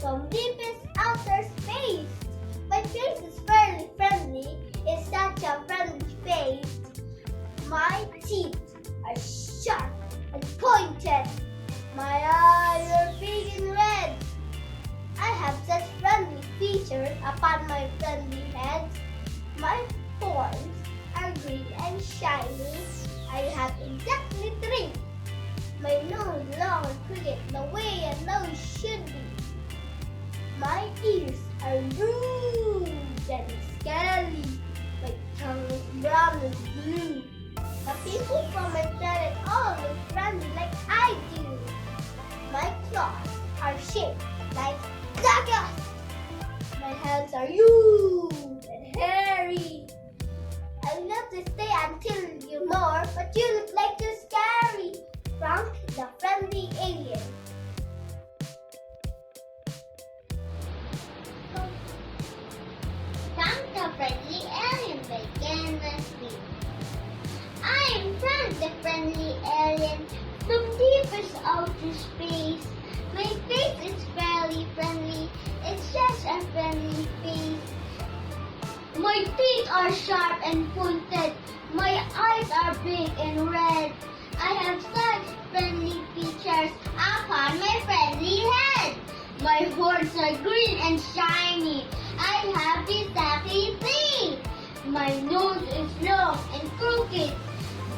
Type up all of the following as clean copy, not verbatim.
from deepest outer space. My face is fairly friendly, it's such a friendly face. My teeth are sharp and pointed. My eyes are big and red. I have such friendly features upon my friendly head. My horns are green and shiny. I have exactly 3. My nose long and crooked the way a nose should be. My ears are rude and scaly. My tongue is brown and blue. The people from my planet all look friendly like I do. My claws are shaped like daggers. My hands are huge and hairy. I love to stay until you more, but you look like you're scary. Frank the friendly alien. Frank the Friendly Alien by Kenneth Lee. I am Frank the Friendly Alien from deepest outer space. My face is fairly friendly, it's just a friendly face. My teeth are sharp and pointed, my eyes are big and red. I have such friendly features upon my friendly head. My horns are green and shiny. I have exactly 3. My nose is long and crooked,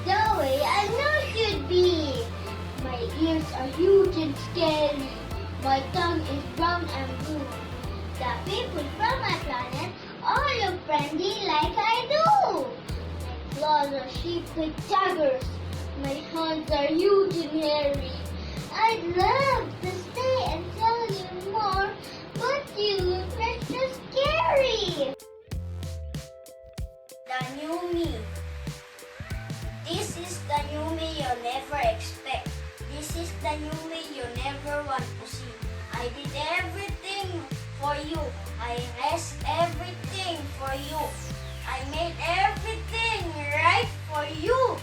the way a nose should be. My ears are huge and scary. My tongue is brown and blue. The people from my planet all look friendly like I do. My claws are shaped like daggers. My hands are huge and hairy. I'd love to stay and tell you more, but you look extra scary. The new me. This is the new me you never expect. This is the new me you never want to see. I did everything for you. I risked everything for you. I made everything right for you.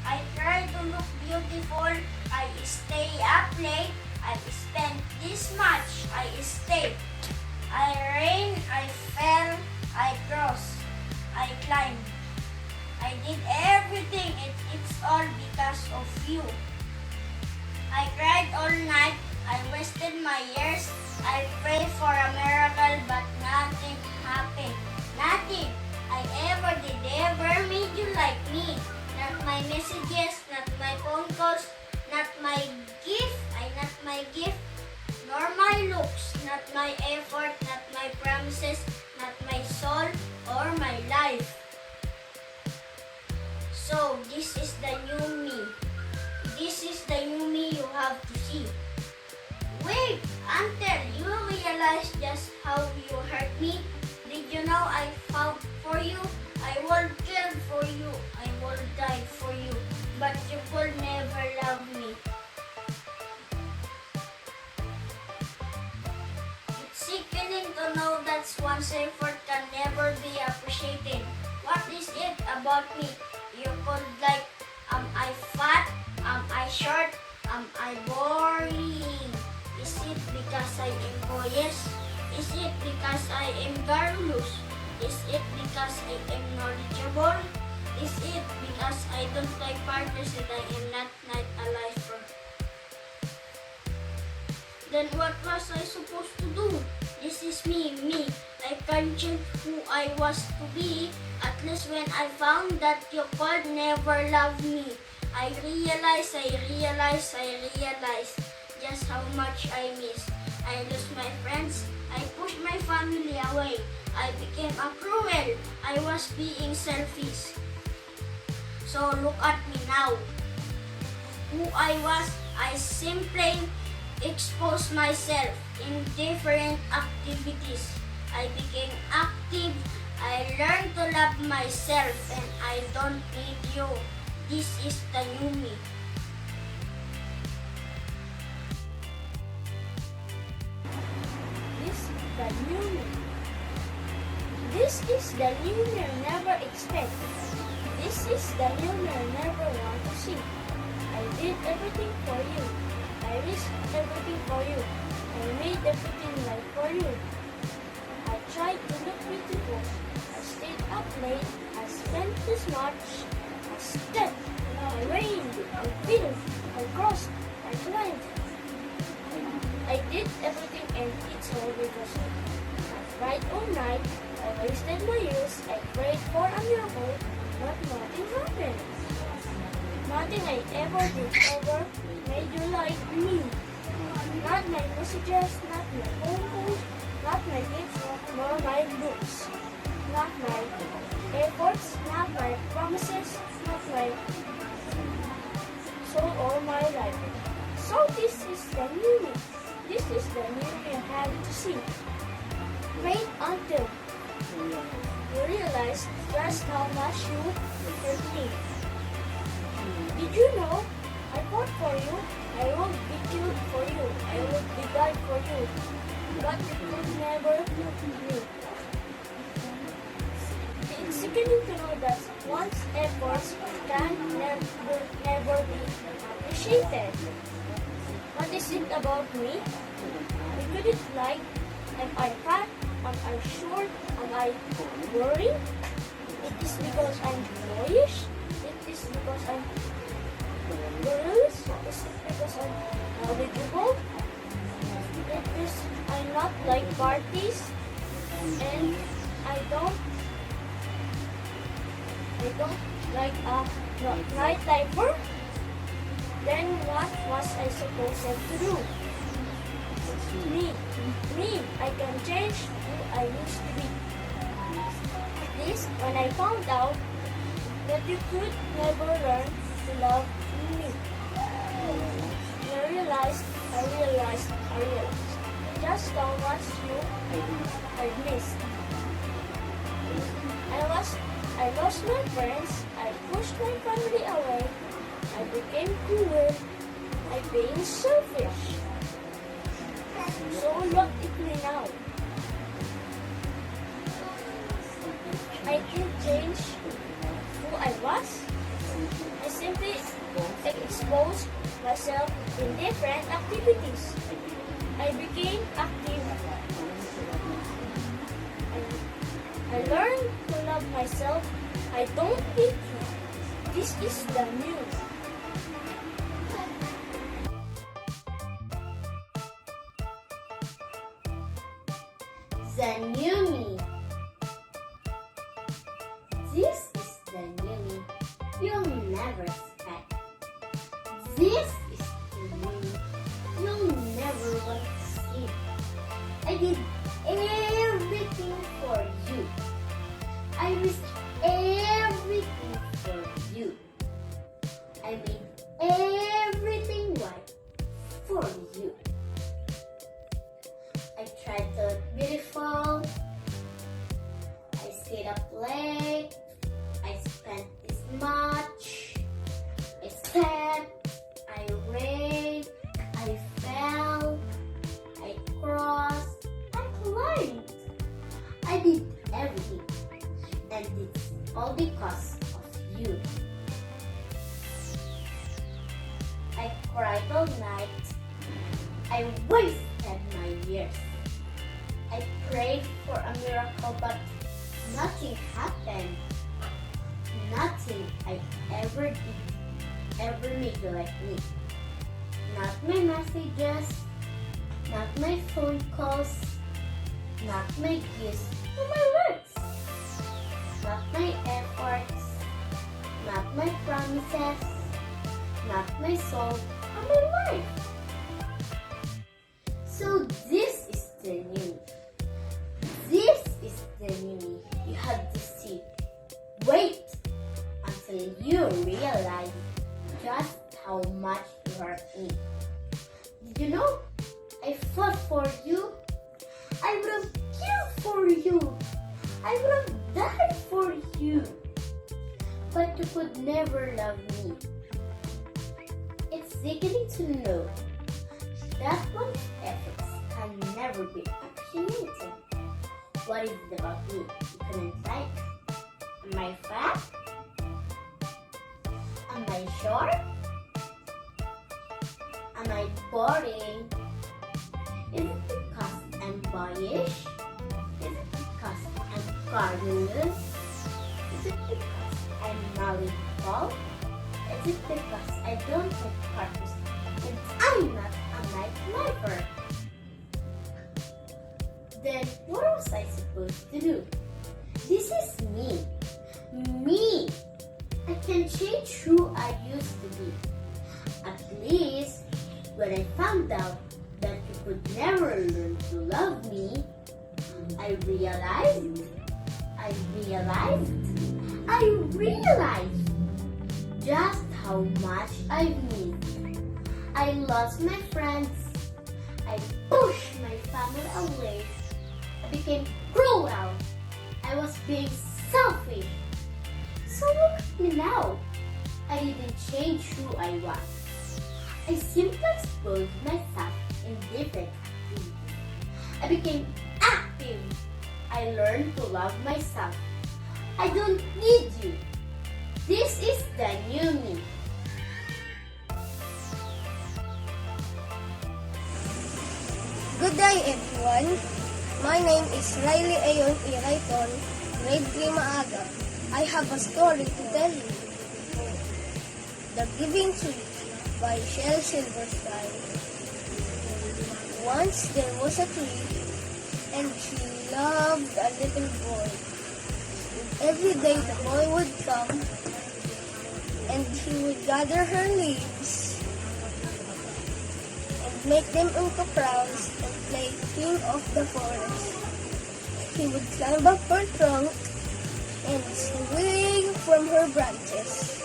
I try to look beautiful. I stay up late. I spent this much. I stayed. I ran. I fell. I crossed. I climbed. I did everything. It's all because of you. I cried all night. I wasted my years. I prayed for a miracle, but nothing happened. Nothing I ever did ever made you like me. Not my messages, not my phone calls, not my gift, not my gift, nor my looks, not my effort, not my promises, not my soul or my life. So this is the new me. This is the new me you have to see. Wait until you realize just how you hurt me. Did you know I fought for you? I would kill for you. I would die for you. But you could never love me. It's sickening to know that one's effort can never be appreciated. What is it about me? You could like, am I fat? Am I short? Am I boring? Is it because I am boyish? Is it because I am garrulous? Is it because I am knowledgeable? Is it because I don't like partners and I am not alive for? Then what was I supposed to do? This is me. I can't change who I was to be. At least when I found that you could never love me. I realized just how much I miss. I lost my friends. I pushed my family away. I became a cruel. I was being selfish. So look at me now. Who I was, I simply exposed myself in different activities. I became active. I learned to love myself and I don't need you. This is the new me. This is the new me. This is the new me I never expect. This is the new me I never want to see. I did everything for you. I risked everything for you. I made everything like marched, I stepped, I reigned, I built, I crossed, I climbed. I did everything and it's all because I cried all night, I wasted my years, I prayed for a miracle, but nothing happened. Nothing I ever did ever made you like me. Not my messages, not my phone calls, not my gifts, nor my books. Not my efforts, not my promises, not my soul or my life. So this is the new me. This is the new me I have to see. Wait until you realize just how much you hurt me. Did you know I fought for you? I will be killed for you. I will be died for you. But you could never me. It's sickening to know that one's efforts can never be appreciated. What is it about me? I couldn't like. Am I fat? Am I short? Am I boring? It is because I'm boyish? It is because I'm girlish? Is it because I'm knowledgeable? It is I not like parties and I don't like a nightlifer. Then what was I supposed to do? Me, I can change who I used to be. At least when I found out that you could never learn to love me. I realized just how much I missed. I lost my friends, I pushed my family away, I became cruel, I became selfish. So look at me now. I didn't change who I was. I simply exposed myself in different activities. I became active. I learned to love myself. I don't need you. This is the new. The new me. This is the new me you'll never expect. This is the new me you'll never want to see. I did everything for you. I risked everything for you. I made everything right for you. I tried to look beautiful. I stayed up late. I spent this much. I stepped. I ran. I fell. I crossed. I climbed. I did everything. And it's all because of you. I cried all night. I wasted my years. I prayed for a miracle, but nothing happened. Nothing I ever did ever made you like me. Not my messages, not my phone calls, not my gifts, or my words. Not my efforts, not my promises, not my soul, or my life. So this is the new me. This is the new me you had to see. Wait until you realize just how much you hurt me. Did you know? I fought for you. I would have killed for you. I would have died for you. But you could never love me. It's sickening to know that one's efforts can never be appreciated. What is it about me you couldn't like? Am I fat? Am I short? Am I boring? Is it because I'm boyish? Is it because I'm careless? Is it because I'm going to fall? Is it because I don't like cartoons and I'm not a nightlifer? Then what was I supposed to do? This is me. Me! I can change who I used to be. At least, when I found out that you could never learn to love me, I realized just how much I missed. I lost my friends. I pushed my family away. I became cruel. I was being selfish. So look at me now. I didn't change who I was. I simply exposed myself in different activities. I became active. I learned to love myself. I don't need you. This is the new me. Good day, everyone. My name is Riley Ayon Iraiton, grade 3 Maaga. I have a story to tell you. The Giving Tree by Shel Silverstein. Once there was a tree, and she loved a little boy. And every day the boy would come, and he would gather her leaves and make them into crowns and play king of the forest. He would climb up her trunk and swing from her branches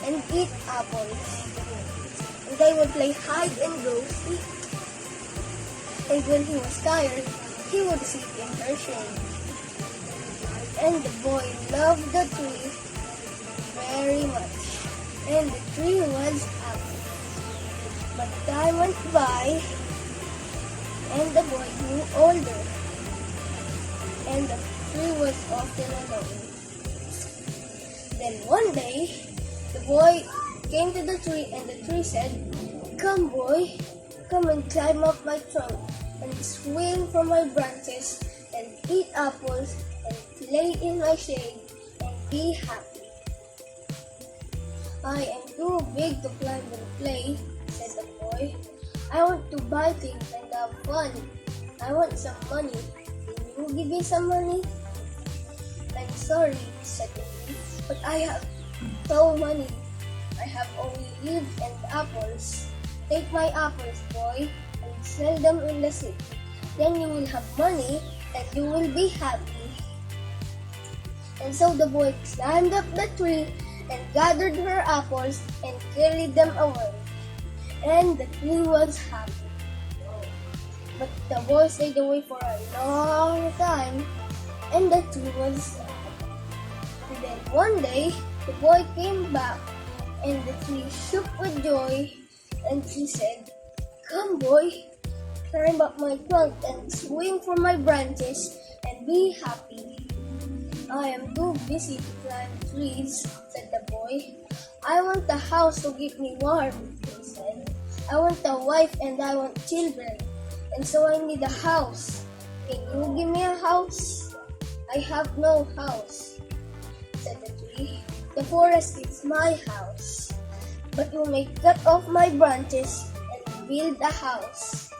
and eat apples. And they would play hide and go seek. And when he was tired, he would sit in her shade. And the boy loved the tree very much. And the tree was happy. But time went by, and the boy grew older. And the tree was often alone. Then one day, the boy came to the tree, and the tree said, "Come, boy, come and climb up my trunk and swing from my branches and eat apples and play in my shade and be happy." "I am too big to climb and play," said the boy. "I want to buy things and have fun. I want some money. Can you give me some money?" "I'm sorry," said the tree, "but I have no money. I have only leaves and apples. Take my apples, boy, and sell them in the city. Then you will have money and you will be happy." And so the boy climbed up the tree and gathered her apples and carried them away. And the tree was happy. But the boy stayed away for a long time, and the tree was sad. And then one day, the boy came back, and the tree shook with joy, and she said, "Come, boy, climb up my trunk and swing from my branches and be happy." "I am too busy to climb trees," said the boy. "I want a house to keep me warm," he said. "I want a wife and I want children, and so I need a house. Can you give me a house?" "I have no house," said the tree. "The forest is my house, but you may cut off my branches and build a house.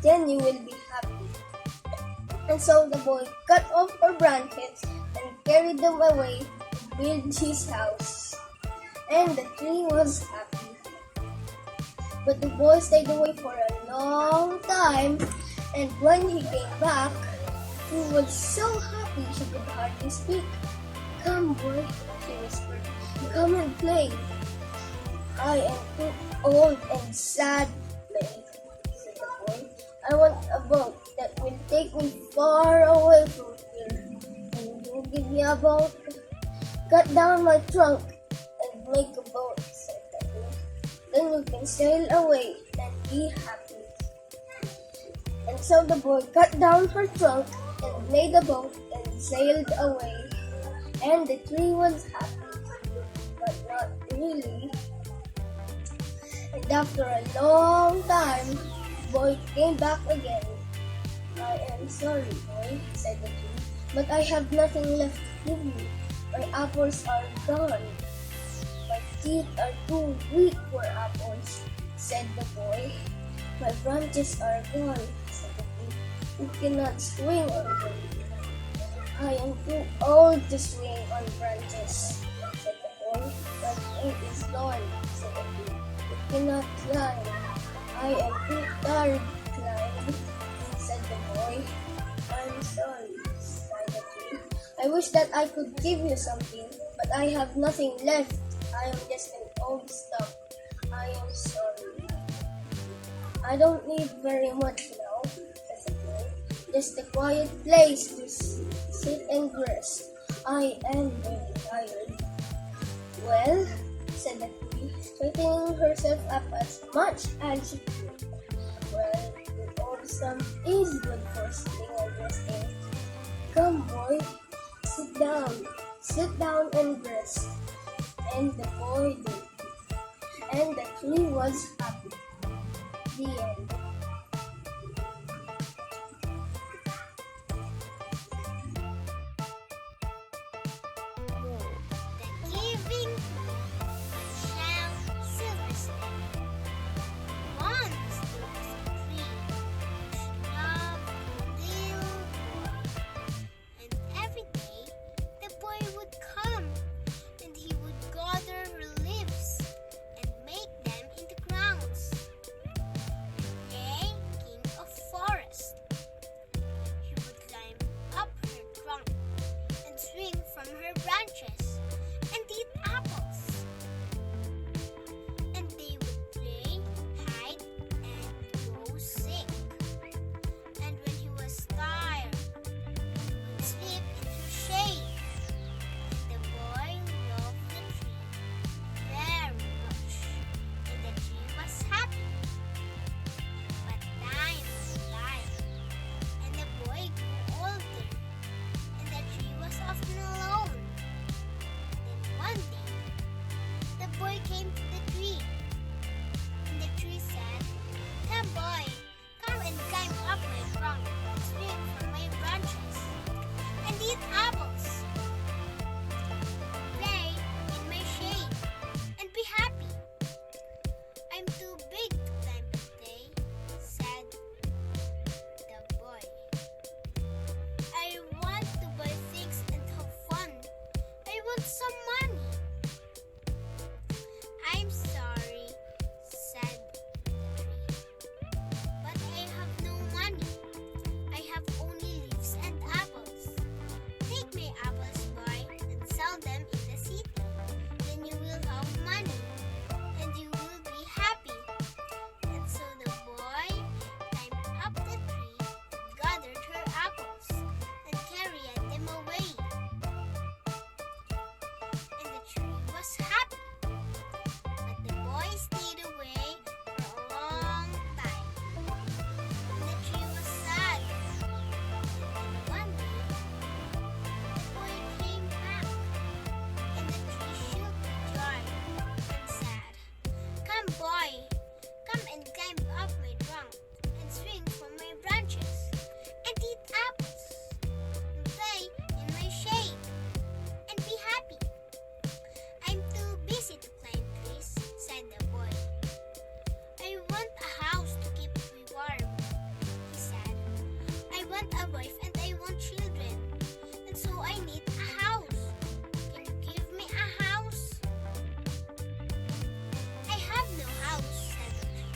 Then you will be happy." And so the boy cut off her branches and carried them away to build his house. And the tree was happy. But the boy stayed away for a long time, and when he came back, he was so happy she could hardly speak. "Come, boy," she whispered. "Come and play." "I am too old and sad to play," said the boy. "I want a boat that will take me far away from here. Can you give me a boat?" "Cut down my trunk and make a boat," said the boy. "Then you can sail away and be happy." And so the boy cut down her trunk and made a boat and sailed away. And the tree was happy, but not really. And after a long time, the boy came back again. "I am sorry, boy," said the tree, "but I have nothing left to give you. My apples are gone. My teeth are too weak for apples, said the boy. My branches are gone, said the tree. You cannot swing on them. I am too old to swing on branches, said the boy. My foot is gone, said the tree. You cannot climb. I am too tired to climb, said the boy. I'm sorry, sighed the tree. I wish that I could give you something, but I have nothing left. I am just an old stump. I am sorry. I don't need very much now, said the boy. Just a quiet place to sit and rest. I am very tired. Well, said the tree, straightening herself up as much as she could. Well, the old stump is good for sitting and resting. Come, boy, sit down and rest. And the boy did. And the tree was happy. The end. The Giving Shell Silversnake. Once there was a tree which loved a little boy. And every day the boy would come and he would gather her leaves and make them into crowns. They came a forest. He would climb up her trunk and swing from her branches and eat apples. And they would play, hide, and grow sick. And when he was tired, he would sleep in her shade. The boy loved the tree very much, and the tree was happy. But time went by, and the boy grew older, and the tree was often alone. Then one day, the boy came to the tree, and the tree said, "Come, boy, come and climb up my trunk and swing from my branches, and eat apples. Play in my shade, and be happy." "I'm too big to climb today," said the boy. "I want to buy things and have fun. I want some money." "I'm sorry," said the tree, "but I have no money. I have only leaves and apples. Take my apples, boy, and sell them in the city. Then you will have money, and you will be happy." And so the boy climbed up the tree, gathered her apples, and carried them away. And the tree was happy. But the boy stayed away for a long time. And the tree was sad. And then one day, the boy came back. And the tree shook with joy and said, "Come, boy, come and climb up my trunk and swing from my branches and eat apples and play in my shade and be happy." "I'm too busy to climb trees," said the boy. "I want a house to keep me warm," he said. "I want a wife and I want children, and so I need a house. Can you give me a house?" "I have no house," said the tree.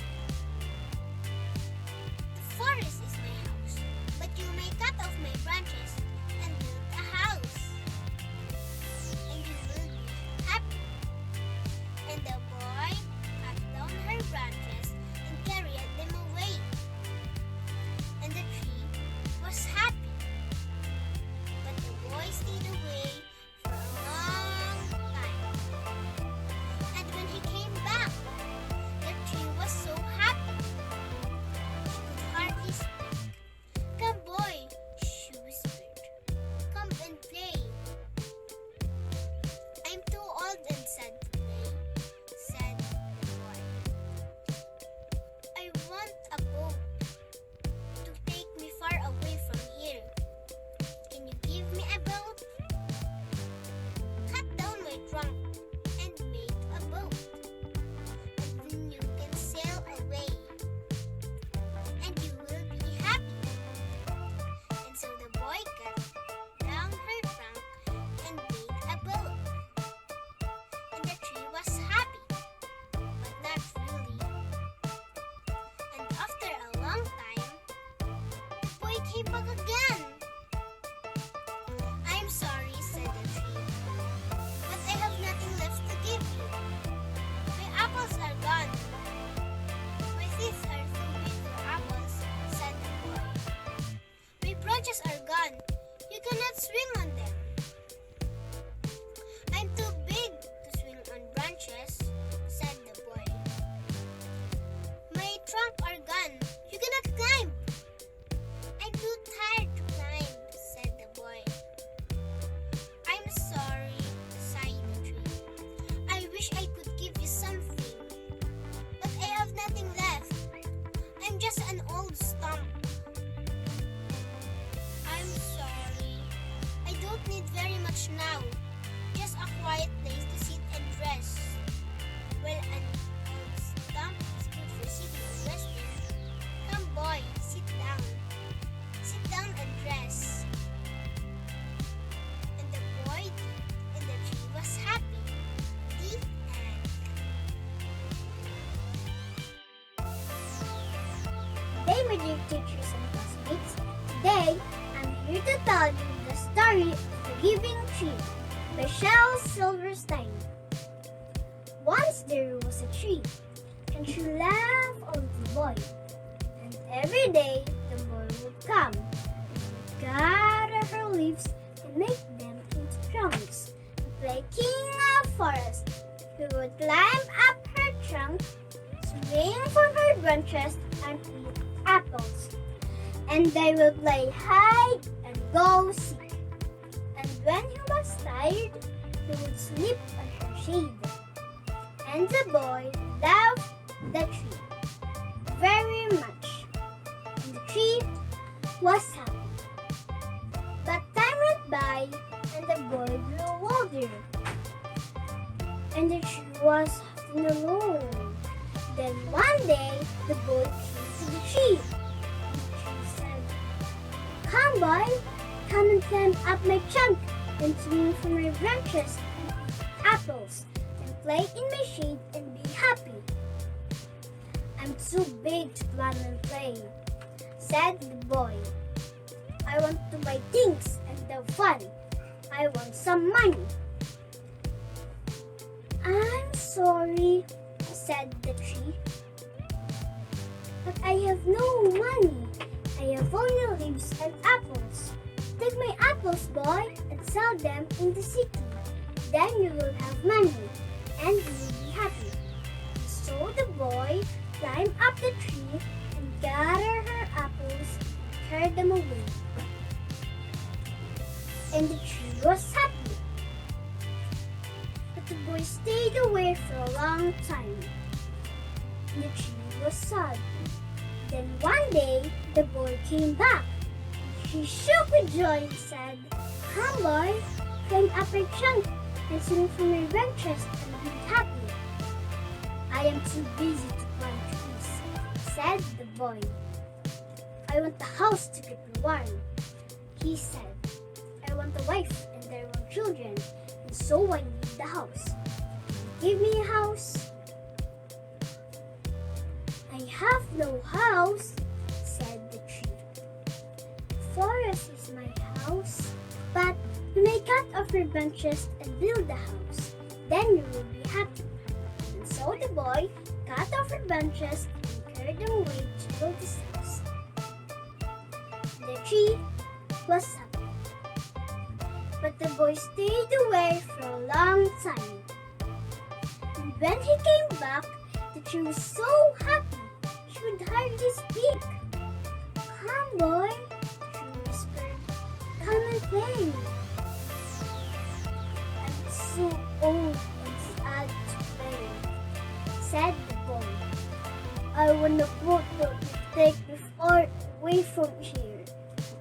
"The forest is my house, but you may cut off my branches and build a house, and you will be happy." And the boy cut down her branches and carried them away. And the tree was happy. But the boy stayed away for a long time. And when he came back, the tree was so happy. She could hardly speak. "Come, boy," she whispered. came back again. I'm sorry, said the tree, but I have nothing left to give you. My apples are gone. My teeth are too big for apples, said the boy. My branches are gone. You cannot swing on them. I'm too big to swing on branches, said the boy. My trunk are gone. You cannot climb. I'm too tired to climb, said the boy. I'm sorry, sighed the tree. I wish I could give you something, but I have nothing left. I'm just an old stump. I'm sorry. I don't need very much now. Just a quiet place to sit and rest. Well, an old stump is good for sitting and resting. Come, boy, sit down. Sit down and rest. And the boy did, and the tree was happy. The end. Hey, my dear teachers and classmates. Today, I'm here to tell you the story of the Giving Tree by Shel Silverstein. Once there was a tree, and she loved a little boy. And every day, the boy would come and gather her leaves and make them into trunks and play king of forest. He would climb up her trunk, swing from her branches, and eat apples. And they would play hide and go seek. And when he was tired, he would sleep on her shade. And the boy loved the tree very much. And the tree was happy. But time went by, and the boy grew older. And the tree was often alone. Then one day, the boy came to the tree. The tree said, "Come, boy, come and climb up my trunk and swing from my branches and eat apples and play in my shade and be happy." "I'm too big to climb and play," said the boy. "I want to buy things and have fun. I want some money." "I'm sorry," said the tree, "but I have no money. I have only leaves and apples. Take my apples, boy, and sell them in the city. Then you will have money, and you will be happy." So the boy climbed up the tree and gathered her apples and carried them away. And the tree was happy. But the boy stayed away for a long time. And the tree was sad. Then one day, the boy came back. She shook with joy and said, "Come, boy, climb up my trunk and swing from my branches and be happy." "I am too busy to climb trees," said the boy. "I want a house to keep me warm," he said. "I want a wife and I want children, and so I need the house. Give me a house." "I have no house," said the tree. "The forest is my house, but you may cut off your branches and build a house. Then you will be happy." And so the boy cut off her branches and carried them away to build his house. The tree was happy. But the boy stayed away for a long time. And when he came back, the tree was so happy she would hardly speak. "Come, boy," she whispered. "Come and play." "I'm so old and sad to play," said the boy. "I want a boat to take me far away from here.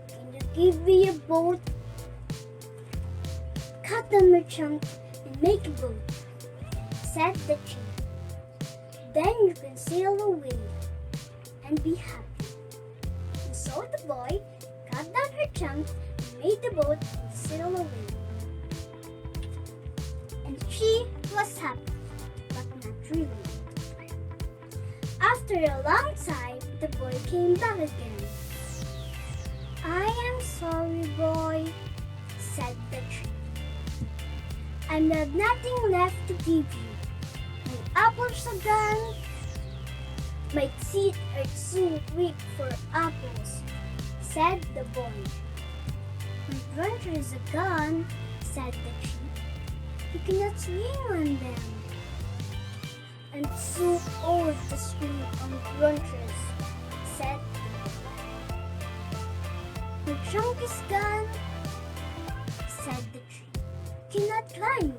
Can you give me a boat?" "Cut down my trunk and make a boat," said the tree. "Then you can sail away and be happy." And so the boy cut down her trunk and made the boat and sailed away. And she was happy, but not really. After a long time, the boy came back again. I have nothing left to give you. My apples are gone. My teeth are too weak for apples, said the boy. My branches are gone, said the tree. You cannot swing on them. I'm too old to swing on branches, said the boy. My trunk is gone, said the tree. Cannot climb.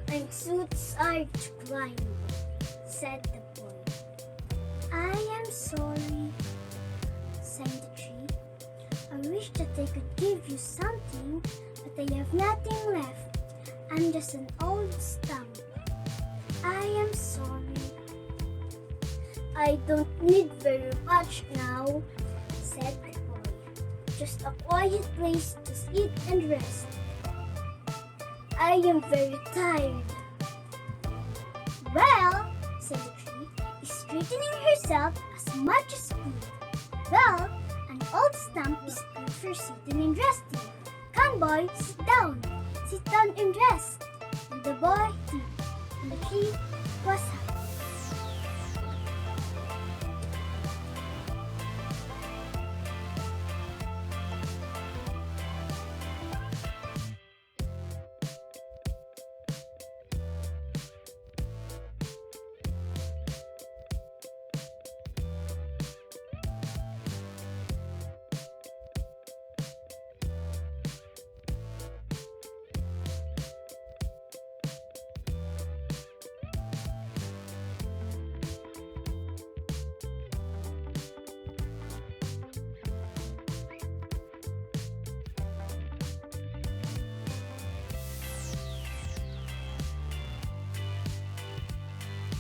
I'm too tired to climb, said the boy. I am sorry, said the tree. I wish that I could give you something, but I have nothing left. I'm just an old stump. I am sorry. I don't need very much now, said the boy. Just a quiet place to sit and rest. I am very tired. Well, said the tree, straightening herself as much as could. Well, an old stump is good for sitting and resting. Come, boy, sit down. Sit down and rest. And the boy did. And the tree was happy.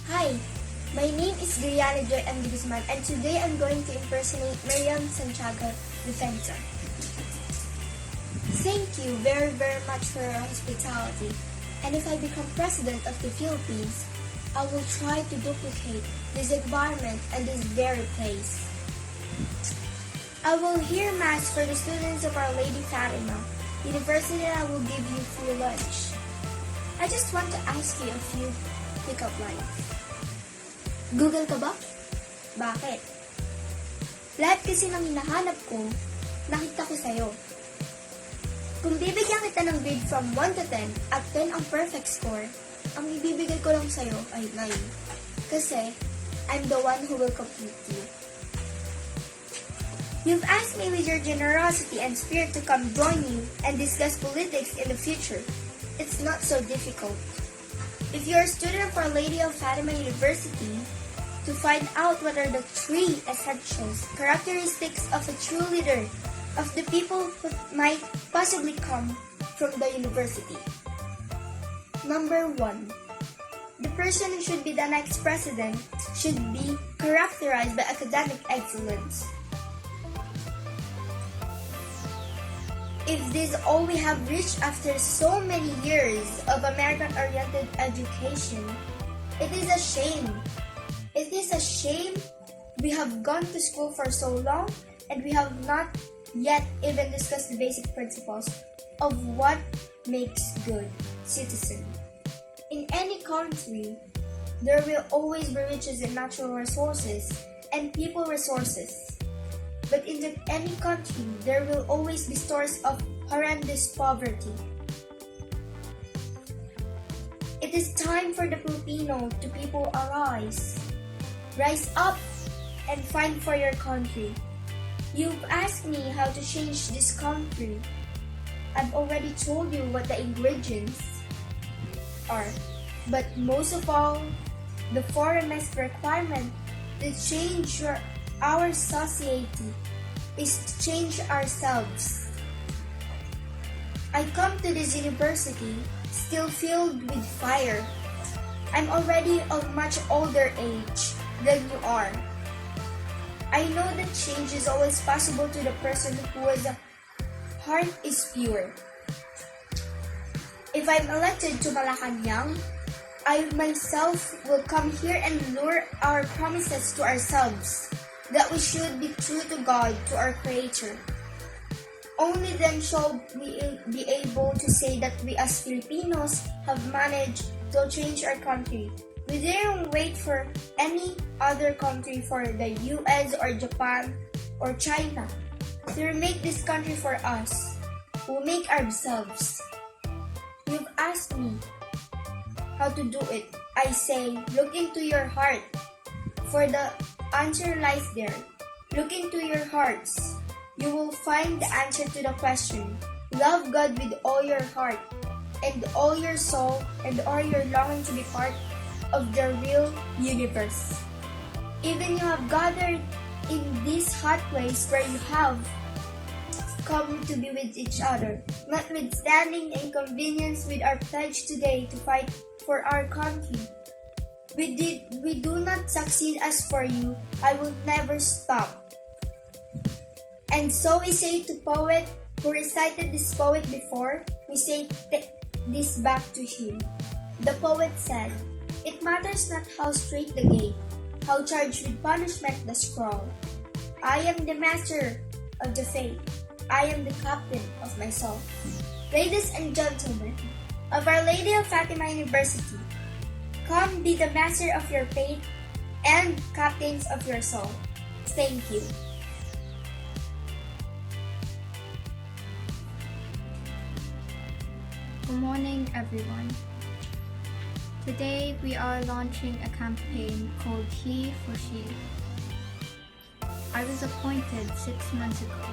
Hi, my name is Guyana Joy M. de Guzman, and today I'm going to impersonate Miriam Santiago Defensor. Thank you very much for your hospitality, and if I become president of the Philippines, I will try to duplicate this environment and this very place. I will hear mass for the students of Our Lady Fatima University, and I will give you free lunch. I just want to ask you a few pick-up lines. Google ka ba? Bakit? Lahat kasi ng hinahanap ko, nakita ko sa'yo. Kung bibigyan kita ng grade from 1 to 10 at 10 ang perfect score, ang ibibigay ko lang sa'yo ay 9. Kasi, I'm the one who will complete you. You've asked me with your generosity and spirit to come join you and discuss politics in the future. It's not so difficult. If you're a student of Our Lady of Fatima University, to find out what are the 3 essentials, characteristics of a true leader, of the people who might possibly come from the university. Number 1. The person who should be the next president should be characterized by academic excellence. If this is all we have reached after so many years of American-oriented education, it is a shame. It is a shame we have gone to school for so long and we have not yet even discussed the basic principles of what makes good citizen. In any country, there will always be riches in natural resources and people resources. But in any country, there will always be stories of horrendous poverty. It is time for the Filipino to people arise. Rise up and fight for your country. You've asked me how to change this country. I've already told you what the ingredients are. But most of all, the foremost requirement to change our society is to change ourselves. I come to this university still filled with fire. I'm already of much older age than you are. I know that change is always possible to the person whose heart is pure. If I'm elected to Malacanang, I myself will come here and lure our promises to ourselves that we should be true to God, to our Creator. Only then shall we be able to say that we as Filipinos have managed to change our country. We didn't wait for any other country, for the US or Japan or China, to remake this country for us. We'll make ourselves. You've asked me how to do it. I say, look into your heart, for the answer lies there. Look into your hearts. You will find the answer to the question. Love God with all your heart and all your soul and all your longing to be part of the real universe. Even you have gathered in this hot place where you have come to be with each other, notwithstanding the inconvenience with our pledge today to fight for our country. We do not succeed as for you, I will never stop. And so we say to poet who recited this poet before, we say this back to him. The poet said, "It matters not how straight the gate, how charged with punishment the scroll. I am the master of the fate. I am the captain of my soul." Ladies and gentlemen of Our Lady of Fatima University, come be the master of your fate and captains of your soul. Thank you. Good morning, everyone. Today we are launching a campaign called He for She. I was appointed 6 months ago,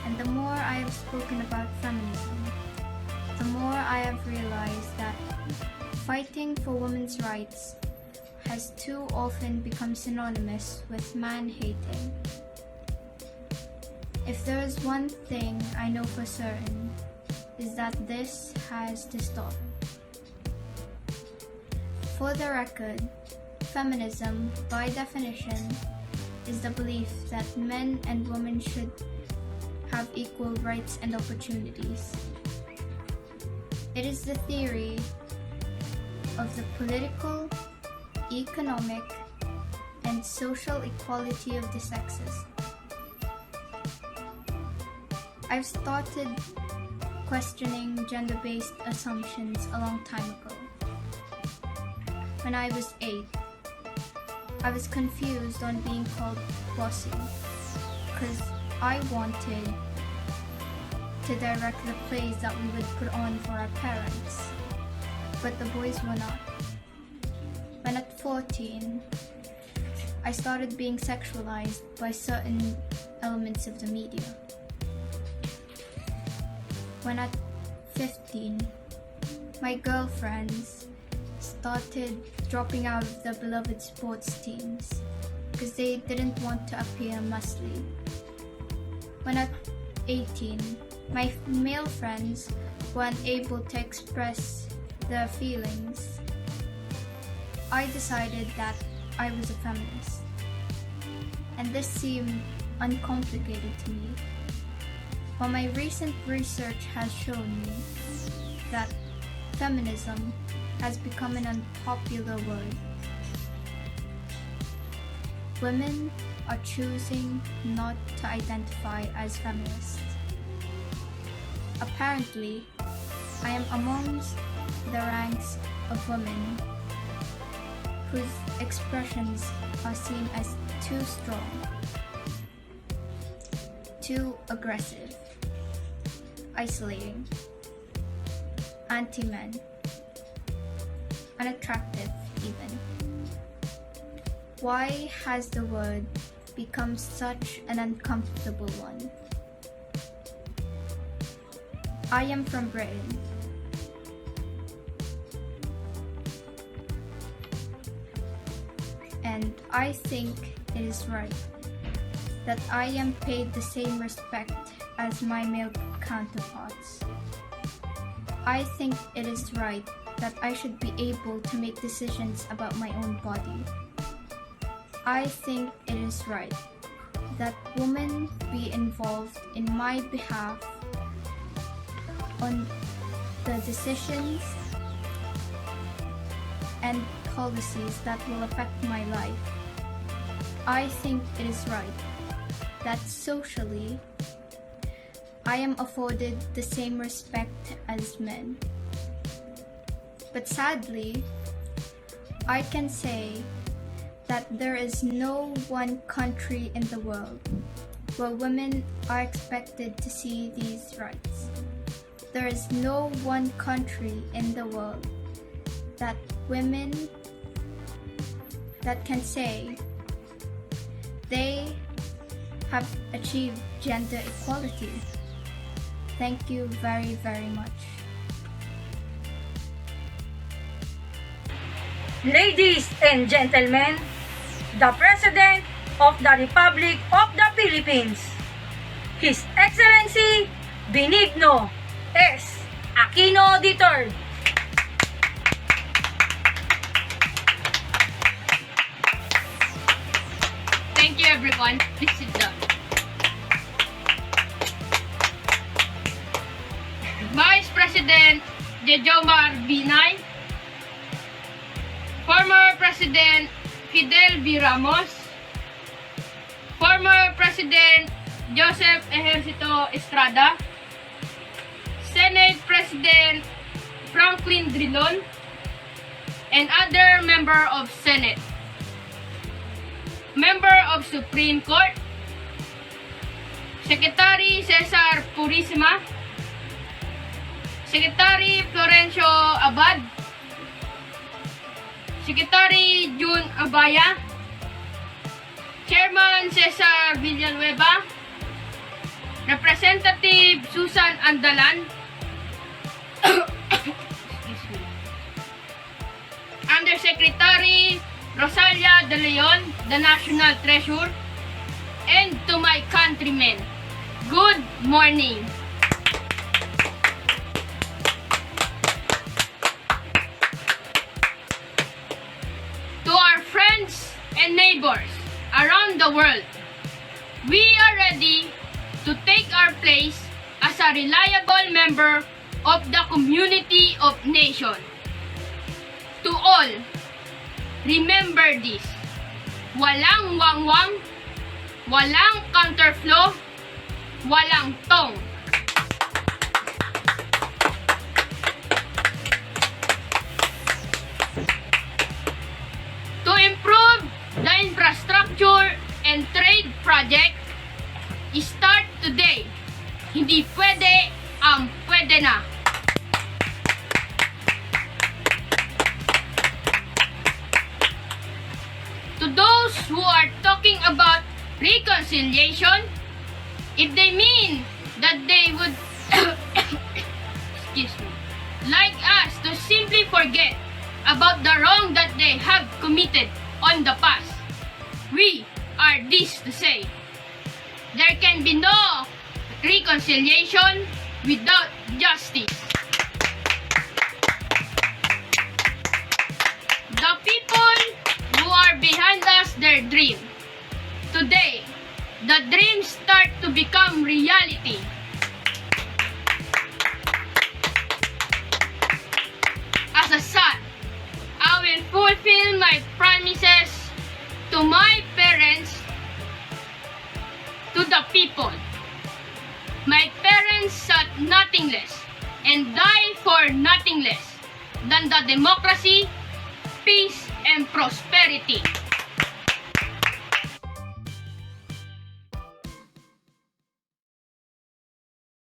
and the more I have spoken about feminism, the more I have realized that fighting for women's rights has too often become synonymous with man-hating. If there is one thing I know for certain, is that this has to stop. For the record, feminism, by definition, is the belief that men and women should have equal rights and opportunities. It is the theory of the political, economic, and social equality of the sexes. I've started questioning gender-based assumptions a long time ago. When I was 8, I was confused on being called bossy because I wanted to direct the plays that we would put on for our parents, but the boys were not. When at 14, I started being sexualized by certain elements of the media. When at 15, my girlfriends started dropping out of their beloved sports teams because they didn't want to appear muscly. When at 18, my male friends were unable to express their feelings. I decided that I was a feminist, and this seemed uncomplicated to me. But my recent research has shown me that feminism has become an unpopular word. Women are choosing not to identify as feminists. Apparently, I am amongst the ranks of women whose expressions are seen as too strong, too aggressive, isolating, anti-men, unattractive even. Why has the word become such an uncomfortable one? I am from Britain. And I think it is right that I am paid the same respect as my male counterparts. I think it is right that I should be able to make decisions about my own body. I think it is right that women be involved in my behalf on the decisions and policies that will affect my life. I think it is right that socially I am afforded the same respect as men. But sadly, I can say that there is no one country in the world where women are expected to see these rights. There is no one country in the world that women that can say they have achieved gender equality. Thank you very, very much. Ladies and gentlemen, the President of the Republic of the Philippines, His Excellency Benigno S. Aquino III. Thank you everyone. Please sit down. Vice President Jejomar Binay, former President Fidel V. Ramos, former President Joseph Ejercito Estrada, Senate President Franklin Drilon, and other member of Senate, member of Supreme Court, Secretary Cesar Purisima, Secretary Florencio Abad, Secretary June Abaya, Chairman Cesar Villanueva, Representative Susan Andalan, Undersecretary Rosalia De Leon, the National Treasurer, and to my countrymen, good morning. To our friends and neighbors around the world, we are ready to take our place as a reliable member of the community of nations. To all, remember this: walang wangwang, walang counterflow, walang tong. To improve the infrastructure and trade project, start today. Hindi pwede ang pwede na. To those who are talking about reconciliation, if they mean that they would excuse me, like us to simply forget about the wrong that they have committed on the past, we are this to say: there can be no reconciliation without justice. The people who are behind us, their dream. Today, the dreams start to become reality. As a son, I will fulfill my promises to my parents, to the people. My parents sought nothing less and died for nothing less than the democracy, peace, and prosperity.